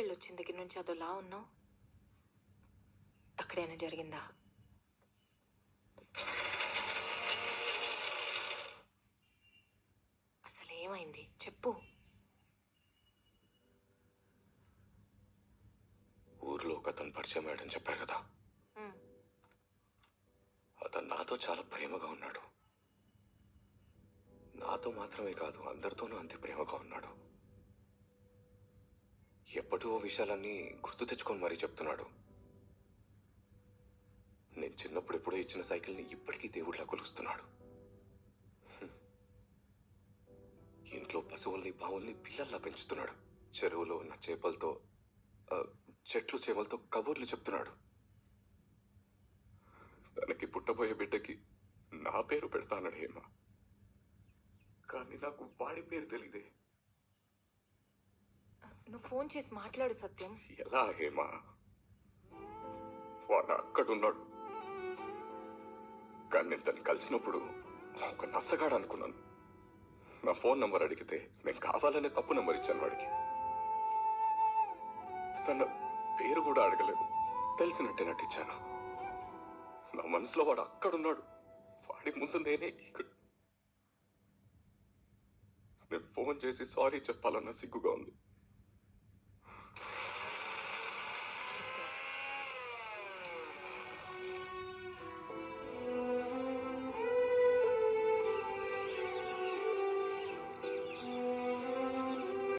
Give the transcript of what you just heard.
ఊరెళ్ళొచ్చిన దగ్గర నుంచి అదోలా ఉన్నావు. అక్కడైనా జరిగిందా? అసలేమైంది చెప్పు. ఊర్లో ఒక అతను పరిచయం అయ్యాడని చెప్పారు కదా, అతను నాతో చాలా ప్రేమగా ఉన్నాడు. నాతో మాత్రమే కాదు, అందరితోనూ అంతే ప్రేమగా ఉన్నాడు. ఎప్పటివో విషయాలన్నీ గుర్తు తెచ్చుకొని మరీ చెప్తున్నాడు. నేను చిన్నప్పుడు ఎప్పుడో ఇచ్చిన సైకిల్ని ఇప్పటికీ దేవుడిలా కొలుస్తున్నాడు. ఇంట్లో పశువుల్ని బావుల్ని పిల్లల్లా పెంచుతున్నాడు. చెరువులో ఉన్న చేపలతో చెట్లు చేమలతో కబుర్లు చెప్తున్నాడు. తనకి పుట్టబోయే బిడ్డకి నా పేరు పెడతానడు హేమ. కానీ నాకు వాడి పేరు తెలీదే. నువ్వు ఫోన్ చేసి మాట్లాడు సత్యం. ఎలా హేమ? వాడు అక్కడున్నాడు. కానీ నేను తను కలిసినప్పుడు ఒక నచ్చగాడు అనుకున్నాను. నా ఫోన్ నంబర్ అడిగితే నేను కావాలనే తప్పు నంబర్ ఇచ్చాను వాడికి. తన పేరు కూడా అడగలేదు, తెలిసినట్టే నటించాను. నా మనసులో వాడు అక్కడున్నాడు. వాడి ముందు నేనే నేను ఫోన్ చేసి సారీ చెప్పాలన్న సిగ్గుగా ఉంది.